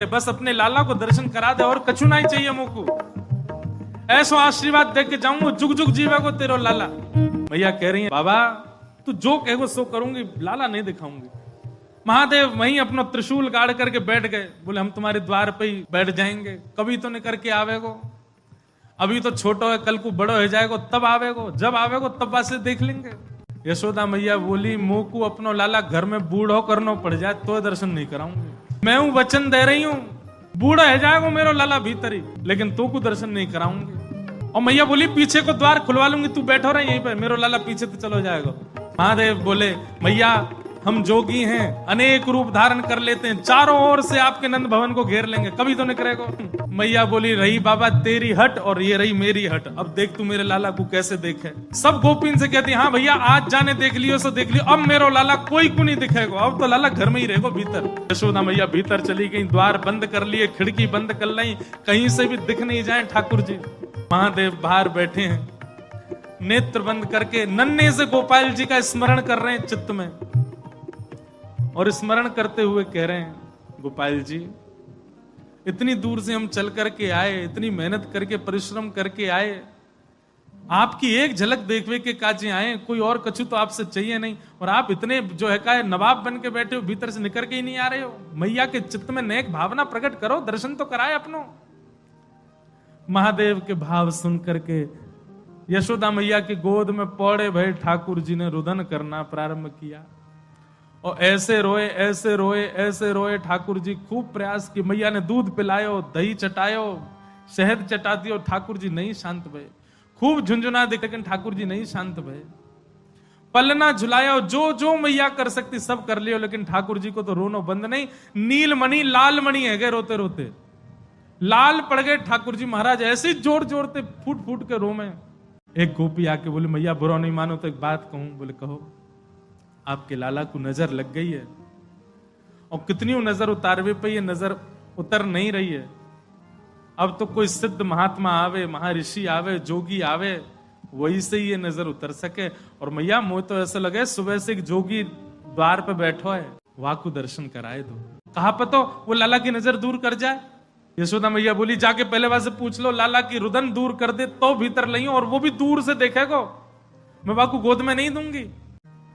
बस अपने लाला को दर्शन करा दे और कछु नहीं चाहिए मुझको। ऐसो आशीर्वाद दे के जाऊंगा, जुग जुग जीवे को तेरो लाला। भैया कह रही है बाबा तू जो कहेगो सो करूंगी, लाला नहीं दिखाऊंगी। महादेव वहीं अपना त्रिशूल गाड़ करके बैठ गए। बोले हम तुम्हारे द्वार पे ही बैठ जाएंगे, कभी तो नहीं करके आवेगो, अभी तो छोटो है, कल को बड़ो हो जाएगो तब आवेगो, जब आवेगो तब वासे देख लेंगे। यशोदा मैया बोली मुंह को अपनो लाला घर में बूढ़ो करना पड़ जाए तो दर्शन नहीं कराऊंगी। मैं हूं वचन दे रही हूं, बूढ़ा है जाएगा मेरो लाला भीतर ही, लेकिन तू को दर्शन नहीं कराऊंगी। और मैया बोली पीछे को द्वार खुलवा लूंगी, तू बैठो रहे यहीं पर, मेरो लाला पीछे तो चलो जाएगा। महादेव बोले मैया हम जोगी हैं, अनेक रूप धारण कर लेते हैं, चारों ओर से आपके नंद भवन को घेर लेंगे, कभी तो नहीं करेगा। मैया बोली रही बाबा तेरी हट और ये रही मेरी हट, अब देख तू मेरे लाला को कैसे देखे। सब गोपीन से कहती हाँ भैया आज जाने देख लियो सो देख लियो, अब मेरो लाला कोई को नहीं दिखेगा, अब तो लाला घर में ही रहेगा भीतर। यशोदा मैया भीतर चली गई, द्वार बंद कर लिए, खिड़की बंद कर ली, कहीं से भी दिख नहीं जाए ठाकुर जी। महादेव बाहर बैठे हैं, नेत्र बंद करके नन्हे से गोपाल जी का स्मरण कर रहे हैं चित्त में, और स्मरण करते हुए कह रहे हैं गोपाल जी इतनी दूर से हम चल करके आए, इतनी मेहनत करके परिश्रम करके आए, आपकी एक झलक देखने के काजे आए, कोई और कछु तो आपसे चाहिए नहीं, और आप इतने जो है का नवाब बन के बैठे हो, भीतर से निकल के ही नहीं आ रहे हो। मैया के चित्त में नेक भावना प्रकट करो, दर्शन तो कराए अपनो। महादेव के भाव सुन करके यशोदा मैया की गोद में पौड़े भय ठाकुर जी ने रुदन करना प्रारंभ किया, और ऐसे रोए ऐसे रोए ऐसे रोए। ठाकुर जी खूब प्रयास की, मैया ने दूध पिलायो, दही चटायो, शहद चटा दियो, ठाकुर जी नहीं शांत भय। खूब झुंझुना दे, लेकिन ठाकुर जी नहीं शांत भय। पलना झुलायो, जो जो मैया कर सकती सब कर लियो, लेकिन ठाकुर जी को तो रोनो बंद नहीं। नीलमणि लाल मणि है गए रोते रोते, लाल पड़ गए ठाकुर जी महाराज, ऐसे जोर जोरते फूट फूट के रो में। एक गोपी आके बोले मैया बुरा नहीं मानो तो एक बात कहूं। बोले कहो। आपके लाला को नजर लग गई है, और कितनी नजर उतारवे पे ये नजर उतर नहीं रही है। अब तो कोई सिद्ध महात्मा आवे, महर्षि आवे, जोगी आवे, वही से ये नजर उतर सके। और मैया मुझे तो ऐसा लगे सुबह से एक जोगी द्वार पे बैठो है, वहां को दर्शन कराए दो, कहा पतो वो लाला की नजर दूर कर जाए। यशोदा मैया बोली जाके पहले वहां से पूछ लो, लाला की रुदन दूर कर दे तो भीतर लइयो, और वो भी दूर से देखेगो, मैं बाबा को गोद में नहीं दूंगी।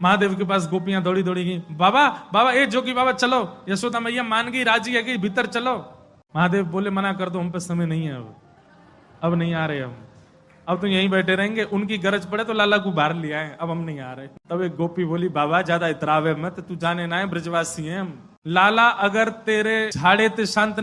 महादेव के पास गोपियां दौड़ी दौड़ी गई, बाबा बाबा ए जोगी बाबा चलो। यशोदा मैया मान गई, राजी है कि भीतर चलो। महादेव बोले मना कर दो, हम पे समय नहीं है, अब नहीं आ रहे हम, अब तो यहीं बैठे रहेंगे, उनकी गरज पड़े तो लाला को बाहर ले आए, अब हम नहीं आ रहे। तब एक गोपी बोली बाबा ज्यादा इतरावे मत, तू जाने ना है ब्रजवासी हैं हम, लाला अगर तेरे झाड़े ते शांत